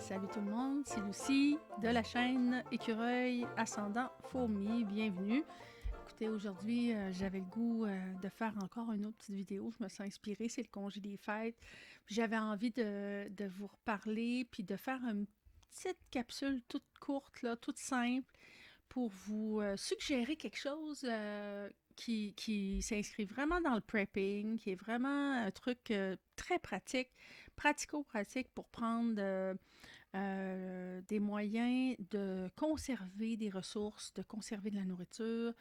Salut tout le monde, c'est Lucie de la chaîne Écureuil Ascendant Fourmi. Bienvenue. Écoutez, aujourd'hui, j'avais le goût de faire encore une autre petite vidéo. Je me sens inspirée, c'est le congé des fêtes. J'avais envie de vous reparler puis de faire une petite capsule toute courte, là, toute simple pour vous suggérer quelque chose qui s'inscrit vraiment dans le prepping, qui est vraiment un truc très pratique, pratico-pratique pour prendre des moyens de conserver des ressources, de conserver de la nourriture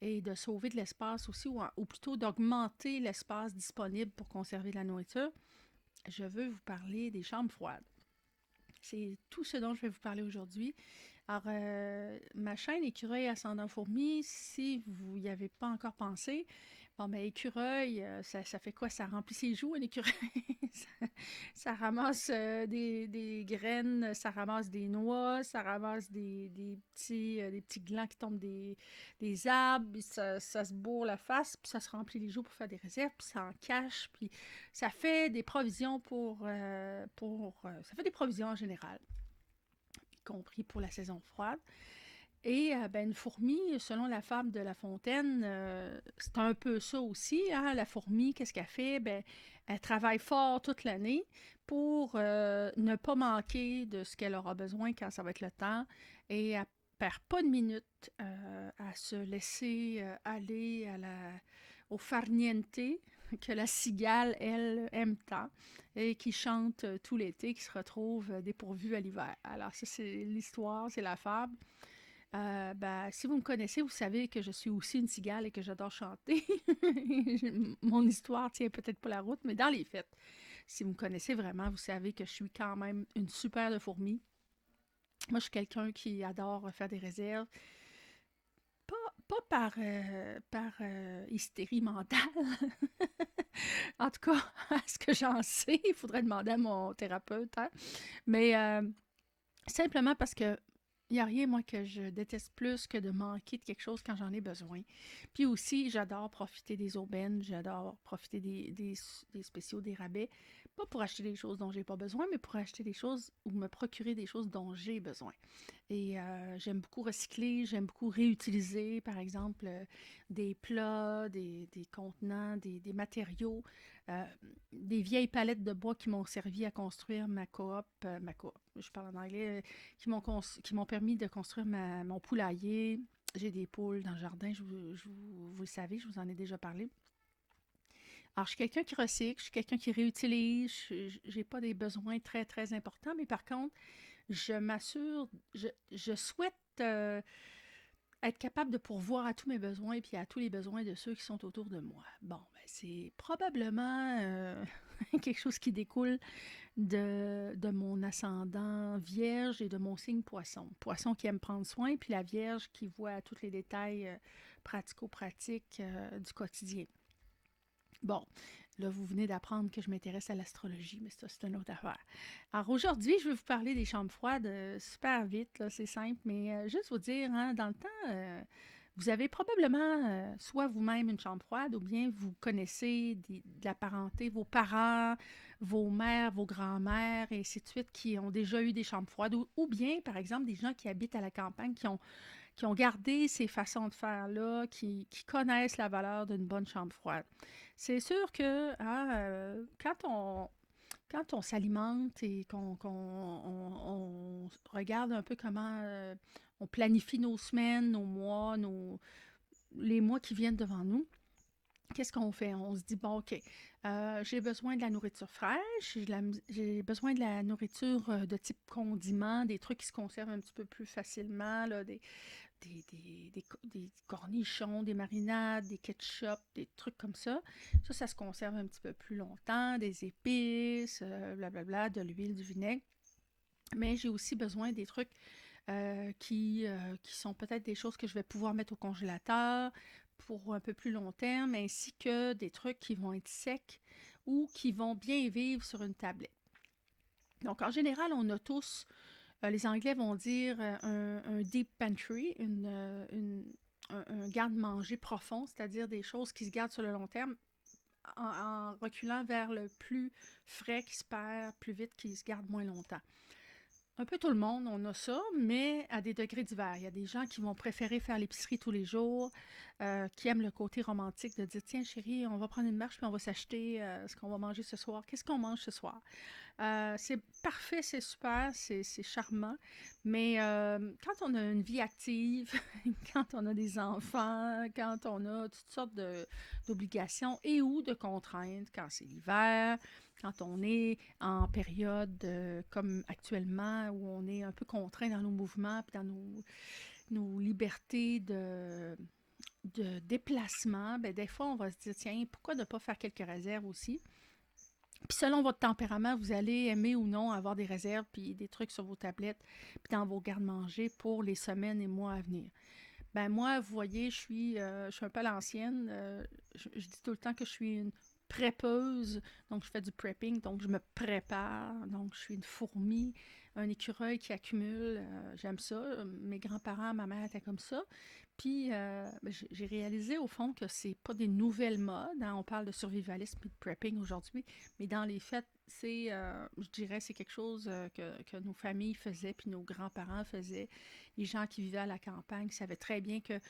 et de sauver de l'espace aussi, ou plutôt d'augmenter l'espace disponible pour conserver de la nourriture. Je veux vous parler des chambres froides. C'est tout ce dont je vais vous parler aujourd'hui. Alors, ma chaîne Écureuil Ascendant Fourmi, si vous n'y avez pas encore pensé, bon, ben, écureuil, ça fait quoi? Ça remplit ses joues, un écureuil. ça ramasse des graines, ça ramasse des noix, ça ramasse des petits glands qui tombent des arbres, puis ça se bourre la face, puis ça se remplit les joues pour faire des réserves, puis ça en cache, puis ça fait des provisions ça fait des provisions en général, y compris pour la saison froide. Et ben, une fourmi, selon la fable de La Fontaine, c'est un peu ça aussi. Hein? La fourmi, qu'est-ce qu'elle fait? Ben, elle travaille fort toute l'année pour ne pas manquer de ce qu'elle aura besoin quand ça va être le temps. Et elle perd pas de minute à se laisser aller au farniente que la cigale, elle, aime tant et qui chante tout l'été, qui se retrouve dépourvue à l'hiver. Alors ça, c'est l'histoire, c'est la fable. Ben, si vous me connaissez, vous savez que je suis aussi une cigale et que j'adore chanter. Mon histoire tient peut-être pas la route, mais dans les faits, si vous me connaissez vraiment, vous savez que je suis quand même une super de fourmi. Moi, je suis quelqu'un qui adore faire des réserves. Pas par hystérie mentale. En tout cas, à ce que j'en sais, il faudrait demander à mon thérapeute. Hein? Mais simplement parce que il n'y a rien, moi, que je déteste plus que de manquer de quelque chose quand j'en ai besoin. Puis aussi, j'adore profiter des aubaines, j'adore profiter des spéciaux, des rabais. Pas pour acheter des choses dont j'ai pas besoin, mais pour acheter des choses ou me procurer des choses dont j'ai besoin. Et j'aime beaucoup recycler, j'aime beaucoup réutiliser, par exemple, des plats, des contenants, des matériaux, euh, des vieilles palettes de bois qui m'ont servi à construire ma coop, je parle en anglais, qui m'ont permis de construire mon poulailler. J'ai des poules dans le jardin, vous le savez, je vous en ai déjà parlé. Alors, je suis quelqu'un qui recycle, je suis quelqu'un qui réutilise, je n'ai pas des besoins très, très importants, mais par contre, je m'assure, je souhaite être capable de pourvoir à tous mes besoins et puis à tous les besoins de ceux qui sont autour de moi. Bon, ben, c'est probablement quelque chose qui découle de mon ascendant vierge et de mon signe poisson. Poisson qui aime prendre soin, puis la vierge qui voit tous les détails pratico-pratiques du quotidien. Bon, là, vous venez d'apprendre que je m'intéresse à l'astrologie, mais ça, c'est une autre affaire. Alors aujourd'hui, je vais vous parler des chambres froides super vite, là, c'est simple, mais juste vous dire, hein, dans le temps, vous avez probablement soit vous-même une chambre froide ou bien vous connaissez de la parenté, vos parents, vos mères, vos grands-mères et ainsi de suite qui ont déjà eu des chambres froides ou bien, par exemple, des gens qui habitent à la campagne qui ont gardé ces façons de faire-là, qui connaissent la valeur d'une bonne chambre froide. C'est sûr que hein, quand on s'alimente et on regarde un peu comment on planifie nos semaines, nos mois, les mois qui viennent devant nous, qu'est-ce qu'on fait? On se dit, bon, OK, j'ai besoin de la nourriture fraîche, j'ai besoin de la nourriture de type condiment, des trucs qui se conservent un petit peu plus facilement, là, des cornichons, des marinades, des ketchup, des trucs comme ça. Ça se conserve un petit peu plus longtemps, des épices, blablabla, de l'huile, du vinaigre. Mais j'ai aussi besoin des trucs qui sont peut-être des choses que je vais pouvoir mettre au congélateur pour un peu plus long terme, ainsi que des trucs qui vont être secs ou qui vont bien vivre sur une tablette. Donc, en général, on a tous les Anglais vont dire un deep pantry, un garde-manger profond, c'est-à-dire des choses qui se gardent sur le long terme en reculant vers le plus frais qui se perd plus vite, qui se garde moins longtemps. Un peu tout le monde, on a ça, mais à des degrés divers. Il y a des gens qui vont préférer faire l'épicerie tous les jours, qui aiment le côté romantique de dire, tiens chérie, on va prendre une marche puis on va s'acheter ce qu'on va manger ce soir. Qu'est-ce qu'on mange ce soir? C'est parfait, c'est super, c'est charmant, mais quand on a une vie active, quand on a des enfants, quand on a toutes sortes d'obligations et ou de contraintes, quand c'est l'hiver, quand on est en période comme actuellement où on est un peu contraint dans nos mouvements puis dans nos libertés de déplacement, ben des fois on va se dire tiens, pourquoi ne pas faire quelques réserves aussi? Puis selon votre tempérament, vous allez aimer ou non avoir des réserves puis des trucs sur vos tablettes puis dans vos garde-manger pour les semaines et mois à venir. Ben moi, vous voyez, je suis un peu à l'ancienne. Je dis tout le temps que je suis une preppeuse, donc je fais du prepping, donc je me prépare, donc je suis une fourmi, un écureuil qui accumule. J'aime ça. Mes grands-parents, ma mère était comme ça. Puis ben, j'ai réalisé au fond que c'est pas des nouvelles modes, hein. On parle de survivalisme et de prepping aujourd'hui, mais dans les faits, je dirais, c'est quelque chose que nos familles faisaient, puis nos grands-parents faisaient. Les gens qui vivaient à la campagne savaient très bien que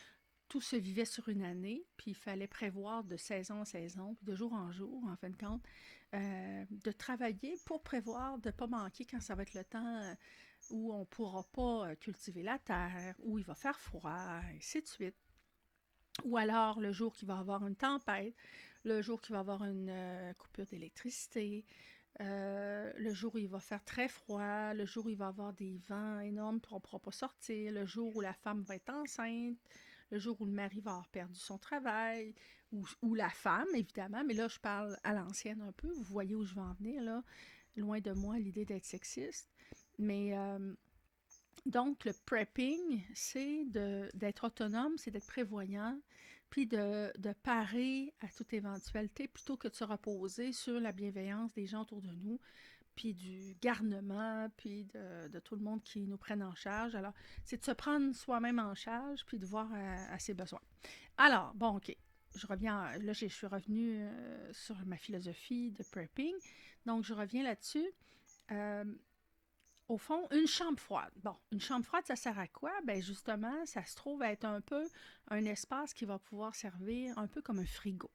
tout se vivait sur une année, puis il fallait prévoir de saison en saison, puis de jour en jour, en fin de compte, de travailler pour prévoir de ne pas manquer quand ça va être le temps où on ne pourra pas cultiver la terre, où il va faire froid, et ainsi de suite. Ou alors le jour qu'il va y avoir une tempête, le jour qu'il va y avoir une coupure d'électricité, le jour où il va faire très froid, le jour où il va y avoir des vents énormes, on ne pourra pas sortir, le jour où la femme va être enceinte, le jour où le mari va avoir perdu son travail, ou la femme, évidemment, mais là, je parle à l'ancienne un peu, vous voyez où je vais en venir, là, loin de moi l'idée d'être sexiste, mais donc le prepping, c'est d'être autonome, c'est d'être prévoyant, puis de parer à toute éventualité plutôt que de se reposer sur la bienveillance des gens autour de nous, puis du garnement, puis de tout le monde qui nous prenne en charge. Alors, c'est de se prendre soi-même en charge, puis de voir à ses besoins. Alors, bon, OK. Je reviens, là, je suis revenue sur ma philosophie de prepping. Donc, je reviens là-dessus. Euh, Au fond, une chambre froide. Bon, une chambre froide, ça sert à quoi? Ben justement, ça se trouve être un peu un espace qui va pouvoir servir un peu comme un frigo.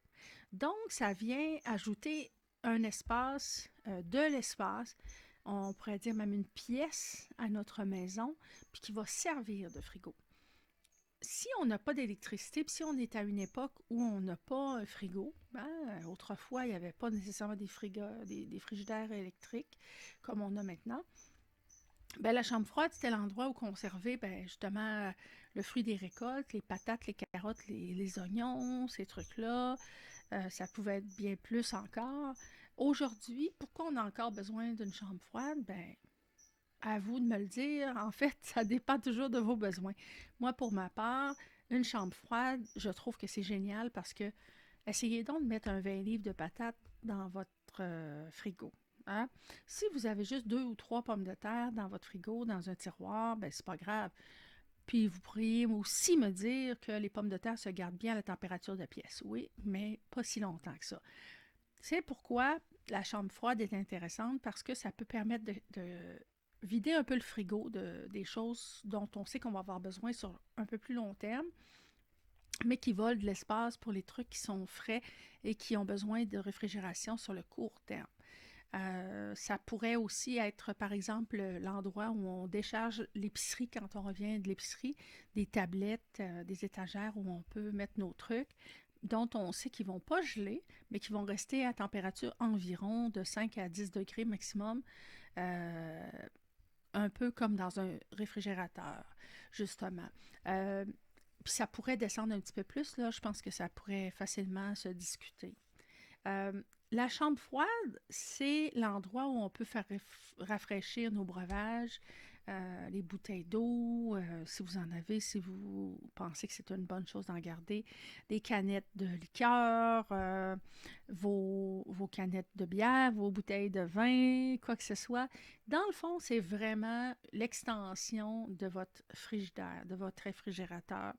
Donc, ça vient ajouter un espace, de l'espace, on pourrait dire même une pièce à notre maison, puis qui va servir de frigo. Si on n'a pas d'électricité, puis si on est à une époque où on n'a pas un frigo, ben, autrefois, il n'y avait pas nécessairement des frigidaires électriques comme on a maintenant, ben, la chambre froide, c'était l'endroit où conserver ben, justement le fruit des récoltes, les patates, les carottes, les oignons, ces trucs-là. Ça pouvait être bien plus encore. Aujourd'hui, pourquoi on a encore besoin d'une chambre froide? Ben, à vous de me le dire. En fait, ça dépend toujours de vos besoins. Moi, pour ma part, une chambre froide, je trouve que c'est génial parce que essayez donc de mettre un 20 livres de patates dans votre frigo. Hein? Si vous avez juste 2 ou 3 pommes de terre dans votre frigo, dans un tiroir, ben c'est pas grave. Puis vous pourriez aussi me dire que les pommes de terre se gardent bien à la température de pièce. Oui, mais pas si longtemps que ça. C'est pourquoi la chambre froide est intéressante parce que ça peut permettre de vider un peu le frigo des choses dont on sait qu'on va avoir besoin sur un peu plus long terme, mais qui volent de l'espace pour les trucs qui sont frais et qui ont besoin de réfrigération sur le court terme. Ça pourrait aussi être, par exemple, l'endroit où on décharge l'épicerie quand on revient de l'épicerie, des tablettes, des étagères où on peut mettre nos trucs, dont on sait qu'ils ne vont pas geler, mais qui vont rester à température environ de 5 à 10 degrés maximum, euh, un peu comme dans un réfrigérateur, justement. Euh, Puis ça pourrait descendre un petit peu plus, là, je pense que ça pourrait facilement se discuter. Euh, la chambre froide, c'est l'endroit où on peut faire rafraîchir nos breuvages, les bouteilles d'eau, si vous en avez, si vous pensez que c'est une bonne chose d'en garder, des canettes de liqueur, vos canettes de bière, vos bouteilles de vin, quoi que ce soit. Dans le fond, c'est vraiment l'extension de votre frigidaire, de votre réfrigérateur.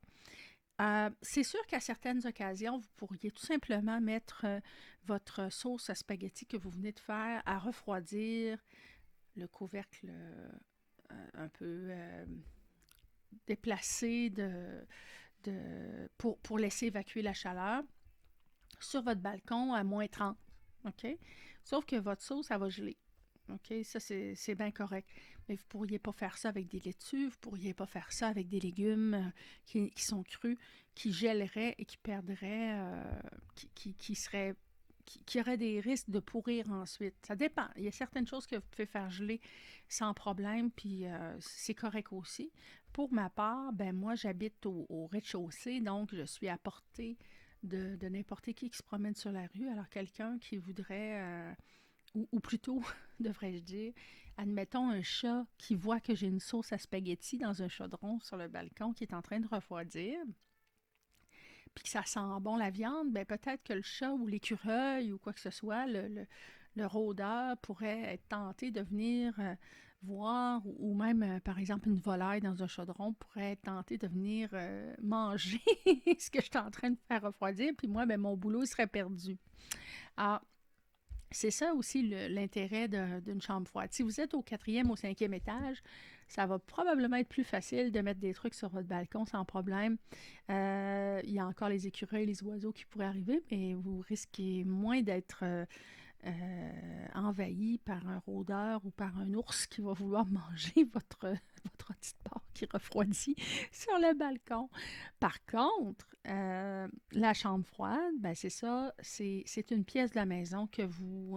C'est sûr qu'à certaines occasions, vous pourriez tout simplement mettre votre sauce à spaghetti que vous venez de faire à refroidir, le couvercle un peu déplacé pour laisser évacuer la chaleur sur votre balcon à -30. OK? Sauf que votre sauce, ça va geler. OK? Ça, c'est bien correct. Mais vous ne pourriez pas faire ça avec des laitues, vous ne pourriez pas faire ça avec des légumes qui sont crus, qui gèleraient et qui perdraient, qui seraient qui aurait des risques de pourrir ensuite. Ça dépend. Il y a certaines choses que vous pouvez faire geler sans problème, puis c'est correct aussi. Pour ma part, ben moi, j'habite au rez-de-chaussée, donc je suis à portée de n'importe qui se promène sur la rue. Alors, quelqu'un qui voudrait, ou plutôt, devrais-je dire, admettons un chat qui voit que j'ai une sauce à spaghetti dans un chaudron sur le balcon qui est en train de refroidir, puis que ça sent bon la viande, ben peut-être que le chat ou l'écureuil ou quoi que ce soit, le rôdeur pourrait être tenté de venir voir, ou même, par exemple, une volaille dans un chaudron pourrait être tenté de venir manger ce que je suis en train de faire refroidir, puis moi, ben mon boulot serait perdu. Alors, c'est ça aussi l'intérêt d'une chambre froide. Si vous êtes au 4e, au 5e étage, ça va probablement être plus facile de mettre des trucs sur votre balcon sans problème. Il y a encore les écureuils, les oiseaux qui pourraient arriver, mais vous risquez moins d'être envahi par un rôdeur ou par un ours qui va vouloir manger votre petite porc qui refroidit sur le balcon. Par contre, la chambre froide, ben c'est ça, c'est une pièce de la maison que vous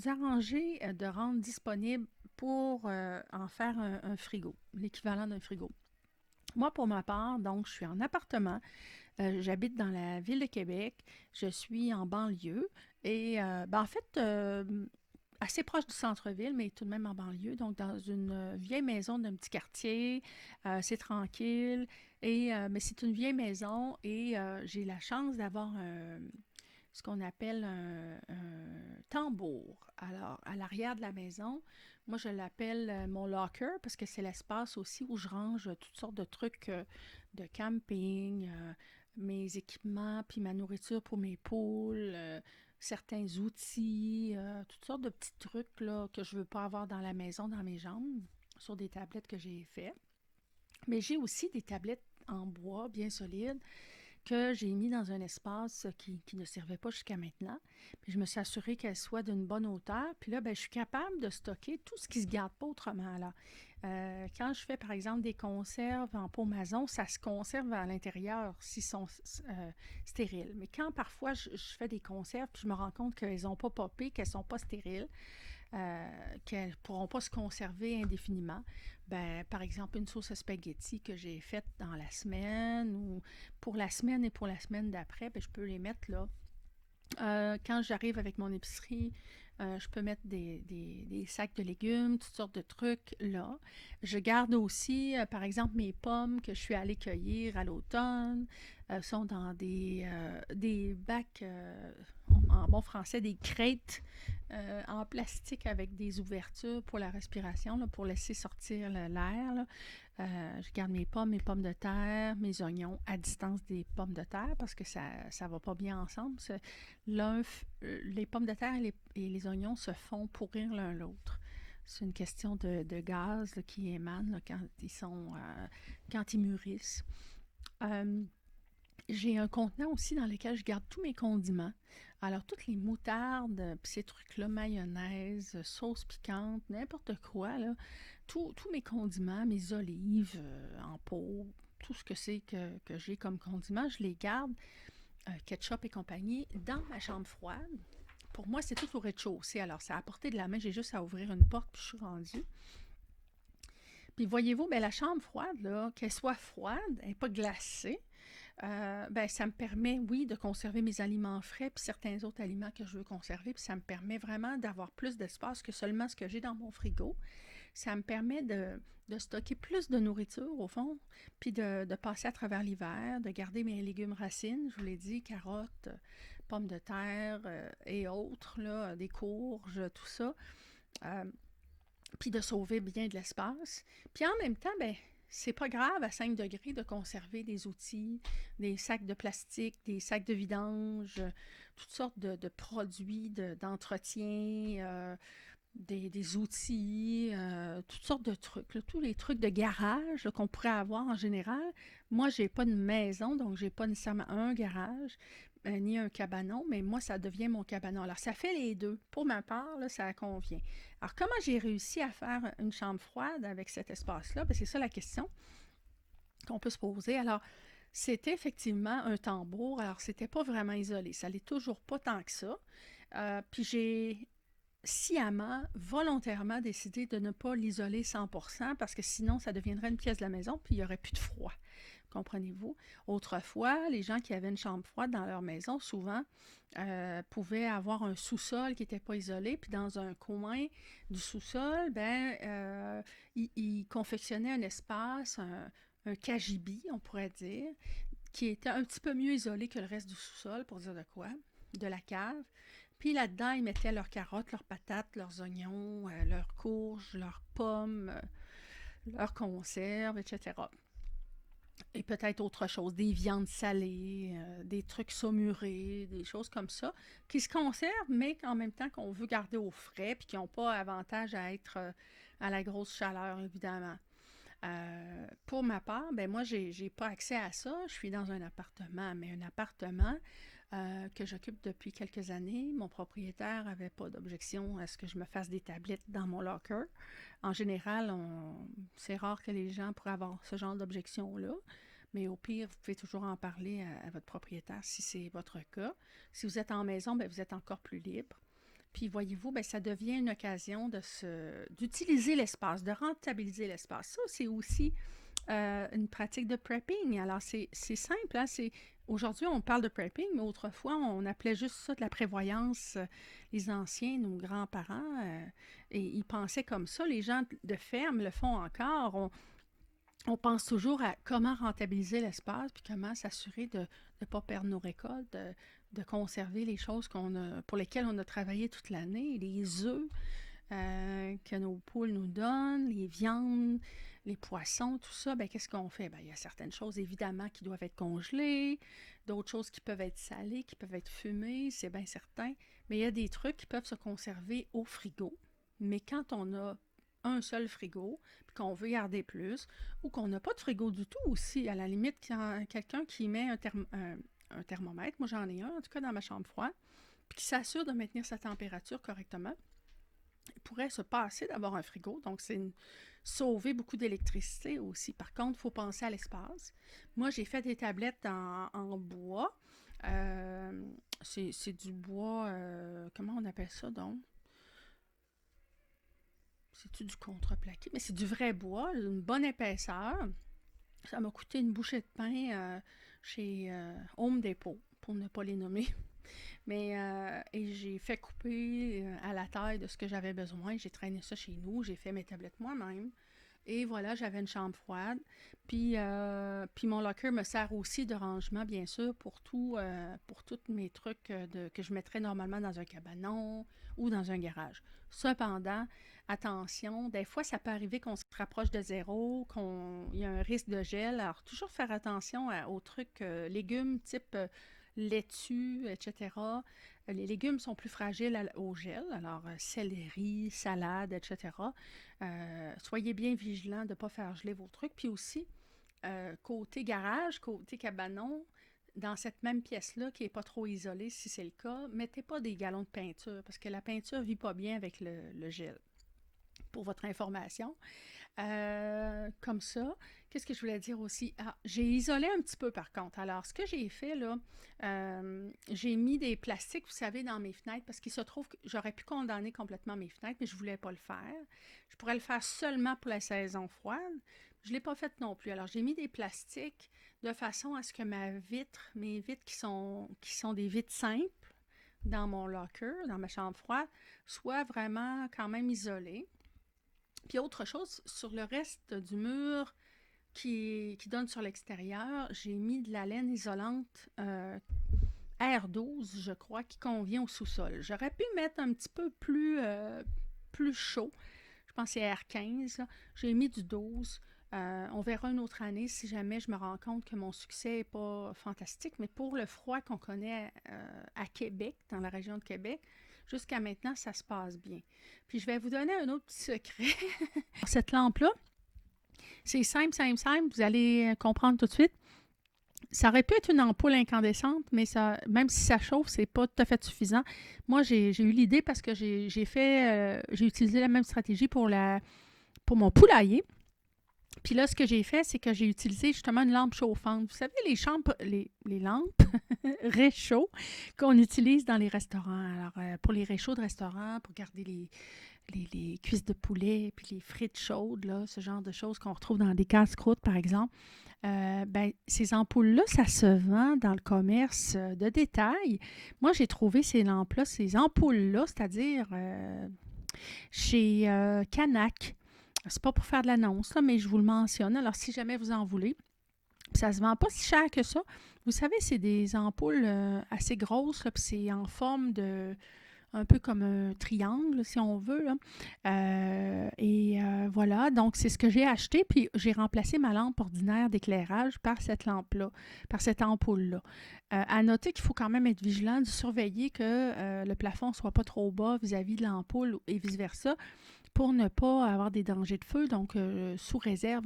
arrangez de rendre disponible pour en faire un frigo, l'équivalent d'un frigo. Moi, pour ma part, donc, je suis en appartement. J'habite dans la ville de Québec. Je suis en banlieue. Et ben, en fait, assez proche du centre-ville, mais tout de même en banlieue. Donc, dans une vieille maison d'un petit quartier. C'est tranquille. Mais c'est une vieille maison et j'ai la chance d'avoir ce qu'on appelle un tambour. Alors, à l'arrière de la maison, moi, je l'appelle mon locker parce que c'est l'espace aussi où je range toutes sortes de trucs de camping, mes équipements, puis ma nourriture pour mes poules, certains outils, toutes sortes de petits trucs là, que je ne veux pas avoir dans la maison, dans mes jambes, sur des tablettes que j'ai faites. Mais j'ai aussi des tablettes en bois bien solides que j'ai mis dans un espace qui ne servait pas jusqu'à maintenant. Puis je me suis assurée qu'elle soit d'une bonne hauteur. Puis là, ben, je suis capable de stocker tout ce qui ne se garde pas autrement. Là. Quand je fais, par exemple, des conserves en pot maçon, ça se conserve à l'intérieur s'ils sont stériles. Mais quand parfois je fais des conserves, puis je me rends compte qu'elles n'ont pas popé, qu'elles ne sont pas stériles, qu'elles ne pourront pas se conserver indéfiniment. Ben, par exemple, une sauce à spaghetti que j'ai faite dans la semaine ou pour la semaine et pour la semaine d'après, ben, je peux les mettre là. Quand j'arrive avec mon épicerie, je peux mettre des sacs de légumes, toutes sortes de trucs là. Je garde aussi, par exemple, mes pommes que je suis allée cueillir à l'automne, sont dans des bacs, en bon français, des crêtes en plastique avec des ouvertures pour la respiration, là, pour laisser sortir l'air. Là. Je garde mes pommes de terre, mes oignons à distance des pommes de terre parce que ça ne va pas bien ensemble. Les pommes de terre et les oignons se font pourrir l'un l'autre. C'est une question de gaz là, qui émane là, quand ils mûrissent. Euh, j'ai un contenant aussi dans lequel je garde tous mes condiments. Alors, toutes les moutardes, puis ces trucs-là, mayonnaise, sauce piquante, n'importe quoi, là, tous mes condiments, mes olives en pot, tout ce que c'est que j'ai comme condiments, je les garde, ketchup et compagnie, dans ma chambre froide. Pour moi, c'est tout au rez-de-chaussée. Alors, c'est à portée de la main. J'ai juste à ouvrir une porte, puis je suis rendue. Puis, voyez-vous, ben, la chambre froide, là, qu'elle soit froide, elle n'est pas glacée, ben, ça me permet, oui, de conserver mes aliments frais puis certains autres aliments que je veux conserver. Puis ça me permet vraiment d'avoir plus d'espace que seulement ce que j'ai dans mon frigo. Ça me permet de stocker plus de nourriture, au fond, puis de passer à travers l'hiver, de garder mes légumes racines, je vous l'ai dit, carottes, pommes de terre et autres, là, des courges, tout ça. Euh, Puis de sauver bien de l'espace. Puis en même temps, ben c'est pas grave à 5 degrés de conserver des outils, des sacs de plastique, des sacs de vidange, toutes sortes de produits d'entretien, des outils, toutes sortes de trucs, là, tous les trucs de garage là, qu'on pourrait avoir en général. Moi, j'ai pas de maison, donc j'ai pas nécessairement un garage, ni un cabanon, mais moi, ça devient mon cabanon. Alors, ça fait les deux. Pour ma part, là, ça convient. Alors, comment j'ai réussi à faire une chambre froide avec cet espace-là? Ben, c'est ça la question qu'on peut se poser. Alors, c'était effectivement un tambour. Alors, c'était pas vraiment isolé. Ça l'est toujours pas tant que ça. Puis j'ai sciemment, volontairement décidé de ne pas l'isoler 100% parce que sinon, ça deviendrait une pièce de la maison puis il n'y aurait plus de froid. Comprenez-vous? Autrefois, les gens qui avaient une chambre froide dans leur maison, souvent, pouvaient avoir un sous-sol qui n'était pas isolé, puis dans un coin du sous-sol, ils confectionnaient un espace, un cagibi, on pourrait dire, qui était un petit peu mieux isolé que le reste du sous-sol, pour dire de quoi, de la cave. Puis là-dedans, ils mettaient leurs carottes, leurs patates, leurs oignons, leurs courges, leurs pommes, leurs conserves, etc. Et peut-être autre chose, des viandes salées, des trucs saumurés, des choses comme ça, qui se conservent, mais en même temps qu'on veut garder au frais, puis qui n'ont pas avantage à être à la grosse chaleur, évidemment. Pour ma part, ben moi, j'ai pas accès à ça. Je suis dans un appartement, mais un appartement que j'occupe depuis quelques années. Mon propriétaire n'avait pas d'objection à ce que je me fasse des tablettes dans mon locker. En général, c'est rare que les gens pourraient avoir ce genre d'objection-là. Mais au pire, vous pouvez toujours en parler à votre propriétaire si c'est votre cas. Si vous êtes en maison, ben vous êtes encore plus libre. Puis voyez-vous, ben, ça devient une occasion d'utiliser l'espace, de rentabiliser l'espace. Ça, c'est aussi une pratique de prepping. Alors, c'est simple. Hein? Aujourd'hui, on parle de prepping, mais autrefois, on appelait juste ça de la prévoyance. Les anciens, nos grands-parents, et ils pensaient comme ça. Les gens de ferme le font encore. On pense toujours à comment rentabiliser l'espace, puis comment s'assurer de ne pas perdre nos récoltes, de conserver les choses pour lesquelles on a travaillé toute l'année, les œufs que nos poules nous donnent, les viandes, les poissons, tout ça. Ben, qu'est-ce qu'on fait? Ben, il y a certaines choses, évidemment, qui doivent être congelées, d'autres choses qui peuvent être salées, qui peuvent être fumées, c'est bien certain. Mais il y a des trucs qui peuvent se conserver au frigo. Mais quand on a un seul frigo, puis qu'on veut garder plus, ou qu'on n'a pas de frigo du tout aussi, à la limite, quelqu'un qui met un thermomètre, moi j'en ai un, en tout cas dans ma chambre froide, puis qui s'assure de maintenir sa température correctement, il pourrait se passer d'avoir un frigo, donc sauver beaucoup d'électricité aussi. Par contre, il faut penser à l'espace. Moi, j'ai fait des tablettes en bois. C'est du bois, comment on appelle ça donc? C'est-tu du contreplaqué? Mais c'est du vrai bois, une bonne épaisseur. Ça m'a coûté une bouchée de pain chez Home Depot, pour ne pas les nommer. Mais et j'ai fait couper à la taille de ce que j'avais besoin. J'ai traîné ça chez nous. J'ai fait mes tablettes moi-même. Et voilà, j'avais une chambre froide. Puis mon locker me sert aussi de rangement, bien sûr, pour tous mes trucs que je mettrais normalement dans un cabanon ou dans un garage. Cependant, attention, des fois, ça peut arriver qu'on se rapproche de zéro, qu'il y a un risque de gel. Alors, toujours faire attention aux trucs, légumes type laitue, etc. Les légumes sont plus fragiles au gel, alors céleri, salade, etc. Soyez bien vigilants de ne pas faire geler vos trucs. Puis aussi, côté garage, côté cabanon, dans cette même pièce-là, qui n'est pas trop isolée, si c'est le cas, mettez pas des galons de peinture, parce que la peinture ne vit pas bien avec le gel. Pour votre information. Comme ça. Qu'est-ce que je voulais dire aussi? Ah, j'ai isolé un petit peu par contre. Alors, ce que j'ai fait là, j'ai mis des plastiques, vous savez, dans mes fenêtres parce qu'il se trouve que j'aurais pu condamner complètement mes fenêtres, mais je ne voulais pas le faire. Je pourrais le faire seulement pour la saison froide. Je ne l'ai pas fait non plus. Alors, j'ai mis des plastiques de façon à ce que mes vitres qui sont des vitres simples dans mon locker, dans ma chambre froide, soient vraiment quand même isolées. Puis autre chose, sur le reste du mur qui donne sur l'extérieur, j'ai mis de la laine isolante R12, je crois, qui convient au sous-sol. J'aurais pu mettre un petit peu plus chaud. Je pense que c'est R15. Là. J'ai mis du 12. On verra une autre année si jamais je me rends compte que mon succès n'est pas fantastique. Mais pour le froid qu'on connaît à Québec, dans la région de Québec, Jusqu'à maintenant, ça se passe bien. Puis je vais vous donner un autre petit secret. Cette lampe-là, c'est simple, simple, simple. Vous allez comprendre tout de suite. Ça aurait pu être une ampoule incandescente, mais ça, même si ça chauffe, c'est pas tout à fait suffisant. Moi, j'ai eu l'idée parce que j'ai utilisé la même stratégie pour mon poulailler. Puis là, ce que j'ai fait, c'est que j'ai utilisé justement une lampe chauffante. Vous savez, les lampes réchaud qu'on utilise dans les restaurants. Alors, pour les réchauds de restaurants, pour garder les cuisses de poulet, puis les frites chaudes, là, ce genre de choses qu'on retrouve dans des casse-croûtes, par exemple. Ces ampoules-là, ça se vend dans le commerce de détail. Moi, j'ai trouvé ces lampes-là, ces ampoules-là, c'est-à-dire chez Canac. C'est pas pour faire de l'annonce, là, mais je vous le mentionne. Alors, si jamais vous en voulez, ça ne se vend pas si cher que ça. Vous savez, c'est des ampoules assez grosses, là, puis c'est en forme de un peu comme un triangle, si on veut. Là. Voilà, donc c'est ce que j'ai acheté, puis j'ai remplacé ma lampe ordinaire d'éclairage par cette lampe-là, par cette ampoule-là. À noter qu'il faut quand même être vigilant, de surveiller que le plafond ne soit pas trop bas vis-à-vis de l'ampoule et vice-versa, pour ne pas avoir des dangers de feu. Donc, sous réserve,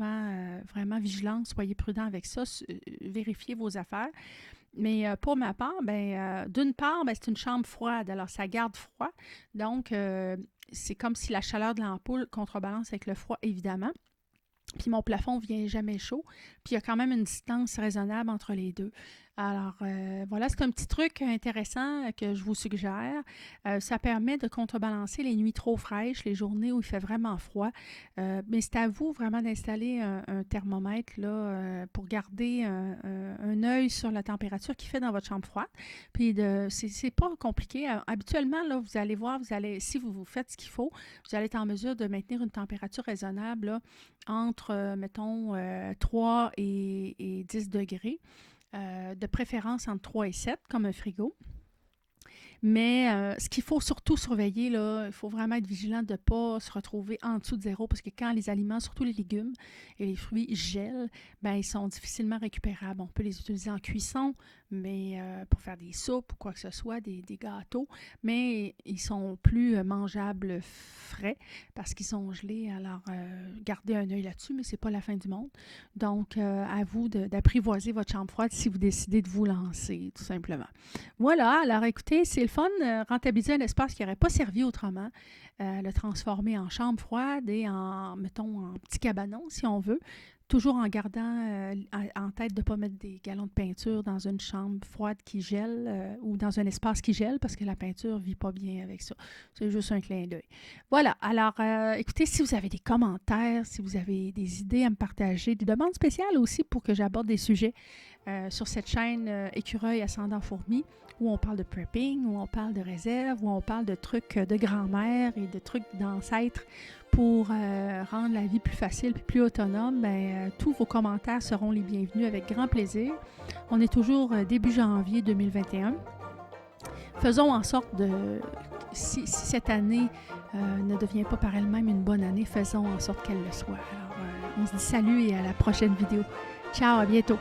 vraiment vigilante, soyez prudent avec ça, vérifiez vos affaires. Mais pour ma part, d'une part, c'est une chambre froide, alors ça garde froid. Donc, c'est comme si la chaleur de l'ampoule contrebalance avec le froid, évidemment. Puis mon plafond ne vient jamais chaud. Puis il y a quand même une distance raisonnable entre les deux. Alors, voilà, c'est un petit truc intéressant que je vous suggère. Ça permet de contrebalancer les nuits trop fraîches, les journées où il fait vraiment froid. Mais c'est à vous vraiment d'installer un thermomètre là, pour garder un œil sur la température qu'il fait dans votre chambre froide. Puis, c'est pas compliqué. Habituellement, là, vous allez voir, si vous faites ce qu'il faut, vous allez être en mesure de maintenir une température raisonnable là, entre, mettons, 3 et 10 degrés. De préférence entre 3 et 7, comme un frigo. Mais ce qu'il faut surtout surveiller, là, il faut vraiment être vigilant de ne pas se retrouver en dessous de zéro, parce que quand les aliments, surtout les légumes et les fruits, gèlent, ils sont difficilement récupérables. On peut les utiliser en cuisson, mais pour faire des soupes ou quoi que ce soit, des gâteaux, mais ils sont plus mangeables frais parce qu'ils sont gelés. Alors, gardez un œil là-dessus, mais ce n'est pas la fin du monde. Donc, à vous d'apprivoiser votre chambre froide si vous décidez de vous lancer, tout simplement. Voilà, alors écoutez, c'est le fun, rentabiliser un espace qui n'aurait pas servi autrement, le transformer en chambre froide et mettons, en petit cabanon, si on veut, toujours en gardant en tête de ne pas mettre des galons de peinture dans une chambre froide qui gèle ou dans un espace qui gèle, parce que la peinture ne vit pas bien avec ça. C'est juste un clin d'œil. Voilà, alors écoutez, si vous avez des commentaires, si vous avez des idées à me partager, des demandes spéciales aussi pour que j'aborde des sujets sur cette chaîne Écureuil Ascendant Fourmi, où on parle de prepping, où on parle de réserve, où on parle de trucs de grand-mère et de trucs d'ancêtres pour rendre la vie plus facile et plus autonome, tous vos commentaires seront les bienvenus avec grand plaisir. On est toujours début janvier 2021. Faisons en sorte si cette année ne devient pas par elle-même une bonne année, faisons en sorte qu'elle le soit. Alors, on se dit salut et à la prochaine vidéo. Ciao, à bientôt!